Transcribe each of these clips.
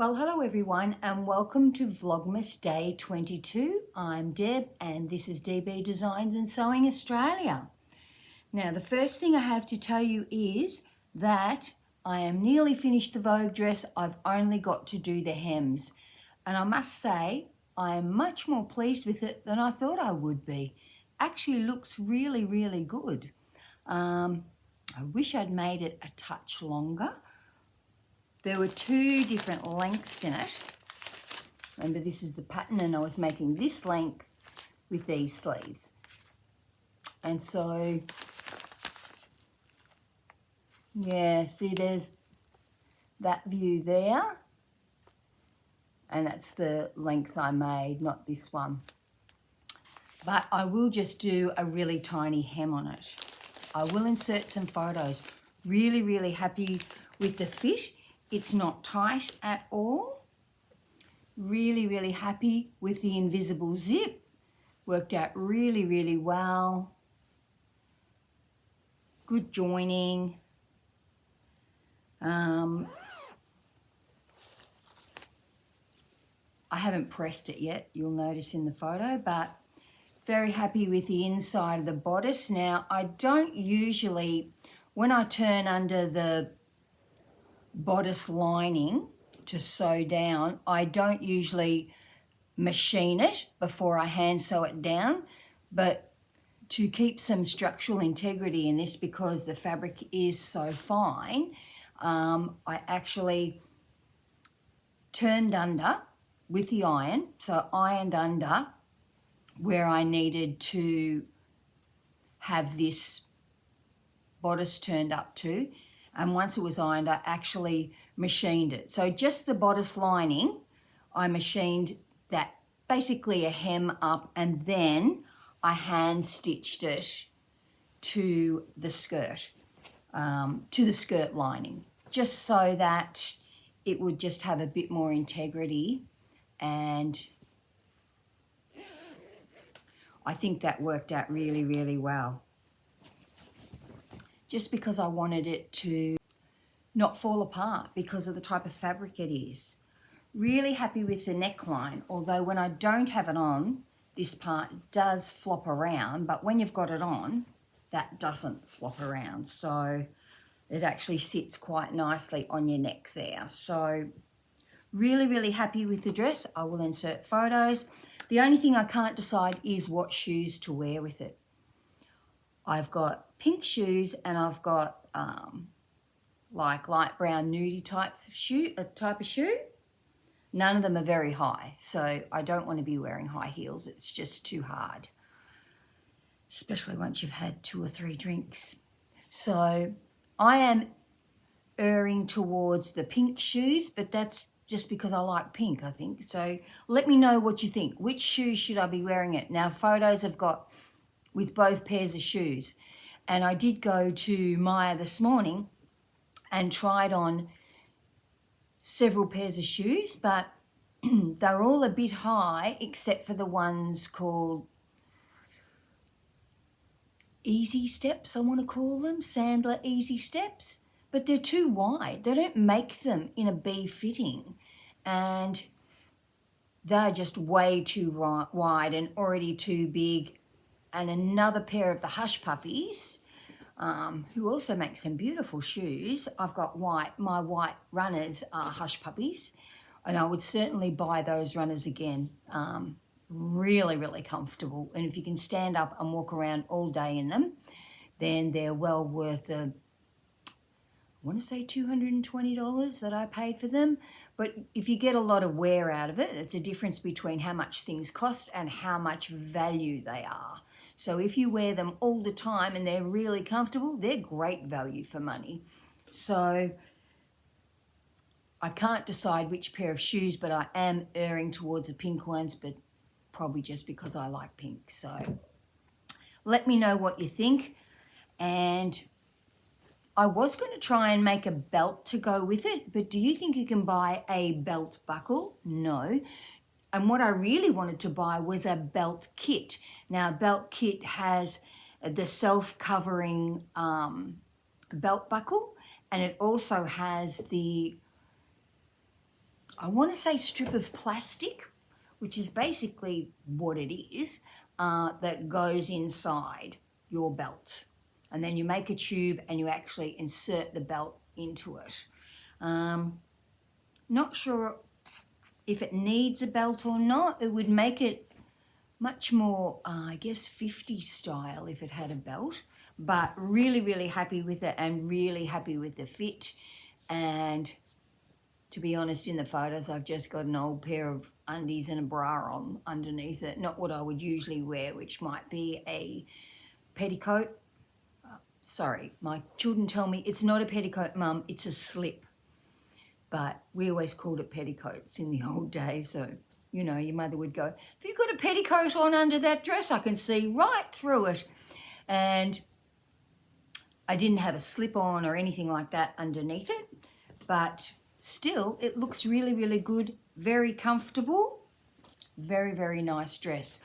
Well, hello everyone and welcome to Vlogmas Day 22. I'm Deb and this is DB Designs and Sewing Australia. Now, the first thing I have to tell you is that I am nearly finished the Vogue dress. I've only got to do the hems. And I must say, I am much more pleased with it than I thought I would be. Actually looks really, really good. I wish I'd made it a touch longer. There were two different lengths in it. Remember, this is the pattern and I was making this length with these sleeves. And so, yeah, see there's that view there. And that's the length I made, not this one. But I will just do a really tiny hem on it. I will insert some photos. Really, really happy with the fit. It's not tight at all. Really, really happy with the invisible zip. Worked out really, really well. Good joining. I haven't pressed it yet, you'll notice in the photo, but very happy with the inside of the bodice. Now, I don't usually, when I turn under the bodice lining to sew down, I don't usually machine it before I hand sew it down, but to keep some structural integrity in this, because the fabric is so fine, I actually turned under with the iron, so ironed under where I needed to have this bodice turned up to. And once it was ironed, I actually machined it. So just the bodice lining, I machined that, basically a hem up, and then I hand stitched it to the skirt lining, just so that it would just have a bit more integrity. And I think that worked out really, really well. Just because I wanted it to not fall apart because of the type of fabric it is. Really happy with the neckline, although when I don't have it on, this part does flop around, but when you've got it on, that doesn't flop around. So it actually sits quite nicely on your neck there. So really, really happy with the dress. I will insert photos. The only thing I can't decide is what shoes to wear with it. I've got pink shoes and I've got like light brown nudie type of shoe. None of them are very high, so I don't want to be wearing high heels. It's just too hard, especially once you've had 2 or 3 drinks. So I am erring towards the pink shoes, but that's just because I like pink, I think. So let me know what you think. Which shoes should I be wearing it? Now, photos I've got with both pairs of shoes. And I did go to Maya this morning and tried on several pairs of shoes, but they're all a bit high except for the ones called Easy Steps, I want to call them, Sandler Easy Steps, but they're too wide. They don't make them in a B fitting, and they're just way too wide and already too big. And another pair of the Hush Puppies, who also make some beautiful shoes. I've got my white runners are Hush Puppies, and I would certainly buy those runners again. Really, really comfortable. And if you can stand up and walk around all day in them, then they're well worth I want to say $220 that I paid for them. But if you get a lot of wear out of it, it's a difference between how much things cost and how much value they are. So if you wear them all the time and they're really comfortable, they're great value for money. So I can't decide which pair of shoes, but I am erring towards the pink ones, but probably just because I like pink. So let me know what you think. And I was going to try and make a belt to go with it, but do you think you can buy a belt buckle? No. And what I really wanted to buy was a belt kit. Now, a belt kit has the self-covering belt buckle, and it also has the I want to say strip of plastic, which is basically what it is, that goes inside your belt. And then you make a tube and you actually insert the belt into it. Not sure if it needs a belt or not. It would make it much more, I guess, 50s style if it had a belt. But really, really happy with it and really happy with the fit. And to be honest, in the photos, I've just got an old pair of undies and a bra on underneath it. Not what I would usually wear, which might be a petticoat. Sorry, my children tell me it's not a petticoat, Mum, it's a slip. But we always called it petticoats in the old days. So, you know, your mother would go, have you got a petticoat on under that dress? I can see right through it. And I didn't have a slip on or anything like that underneath it. But still, it looks really, really good. Very comfortable. Very, very nice dress.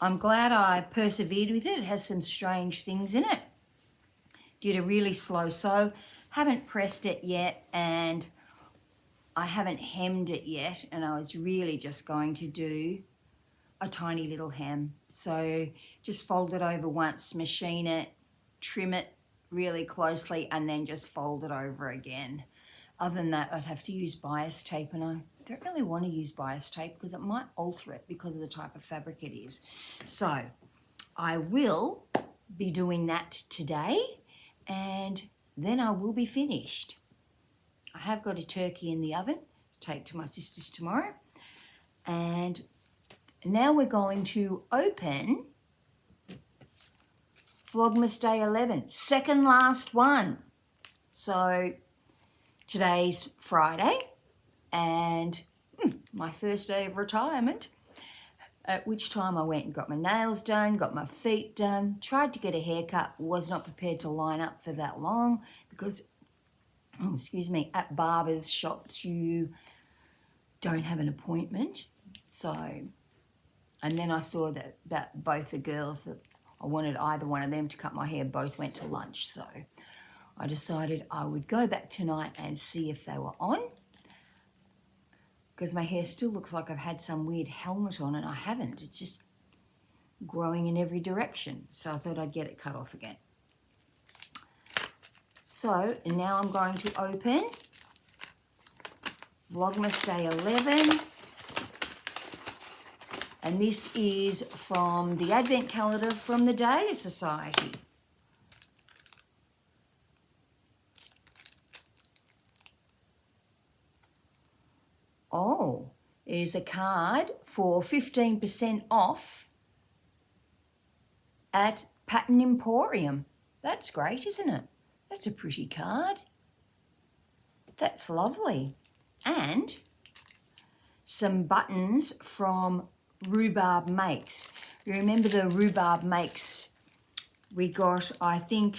I'm glad I persevered with it. It has some strange things in it. Did a really slow sew. Haven't pressed it yet, and I haven't hemmed it yet, and I was really just going to do a tiny little hem. So just fold it over once, machine it, trim it really closely, and then just fold it over again. Other than that, I'd have to use bias tape, and I don't really want to use bias tape because it might alter it because of the type of fabric it is. So I will be doing that today, and then I will be finished. I have got a turkey in the oven to take to my sister's tomorrow. And now we're going to open Vlogmas Day 11, second last one. So today's Friday and my first day of retirement, at which time I went and got my nails done, got my feet done, tried to get a haircut, was not prepared to line up for that long because, excuse me, at barbers shops you don't have an appointment. So, and then I saw that both the girls, I wanted either one of them to cut my hair, both went to lunch. So I decided I would go back tonight and see if they were on, because my hair still looks like I've had some weird helmet on, and I haven't. It's just growing in every direction. So I thought I'd get it cut off again. So now I'm going to open Vlogmas Day 11. And this is from the Advent Calendar from the Data Society. Oh, there's a card for 15% off at Pattern Emporium. That's great, isn't it? That's a pretty card. That's lovely. And some buttons from Rhubarb Makes. You remember the Rhubarb Makes we got, I think,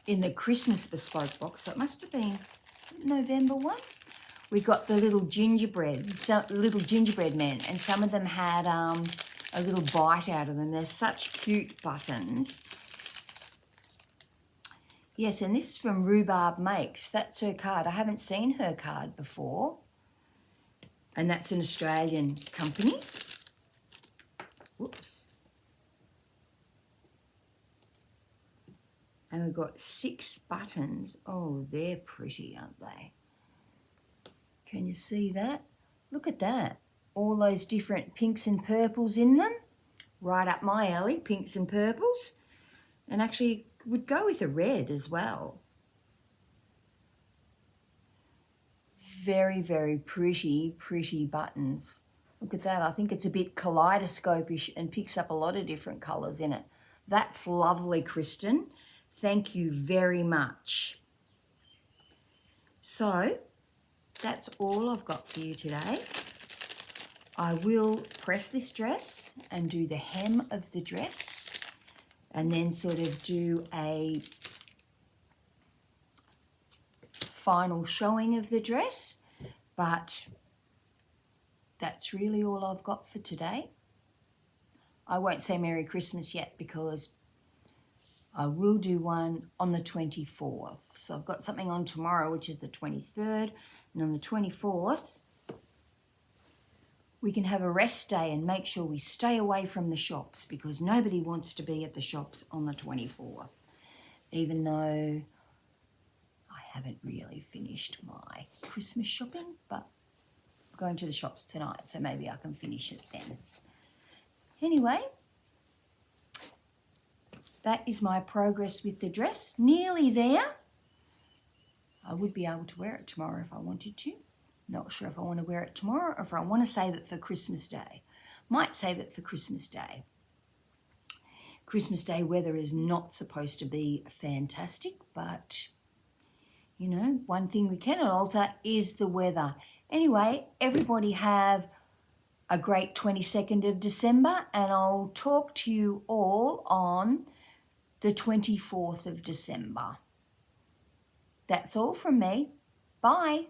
in the Christmas bespoke box. So it must have been November one. We got the little gingerbread men, and some of them had a little bite out of them. They're such cute buttons. Yes, and this is from Rhubarb Makes. That's her card. I haven't seen her card before. And that's an Australian company. Whoops. And we've got 6 buttons. Oh, they're pretty, aren't they? Can you see that? Look at that. All those different pinks and purples in them. Right up my alley, pinks and purples. And actually would go with a red as well. Very, very pretty buttons. Look at that. I think it's a bit kaleidoscopish and picks up a lot of different colours in it. That's lovely, Kristen. Thank you very much. So that's all I've got for you today. I will press this dress and do the hem of the dress, and then sort of do a final showing of the dress. But that's really all I've got for today. I won't say Merry Christmas yet because I will do one on the 24th. So I've got something on tomorrow, which is the 23rd, And on the 24th, we can have a rest day and make sure we stay away from the shops, because nobody wants to be at the shops on the 24th, even though I haven't really finished my Christmas shopping, but I'm going to the shops tonight, so maybe I can finish it then. Anyway, that is my progress with the dress. Nearly there. I would be able to wear it tomorrow if I wanted to. Not sure if I want to wear it tomorrow or if I want to save it for Christmas Day. Might save it for Christmas Day. Christmas Day weather is not supposed to be fantastic, but, you know, one thing we cannot alter is the weather. Anyway, everybody have a great 22nd of December, and I'll talk to you all on the 24th of December. That's all from me. Bye.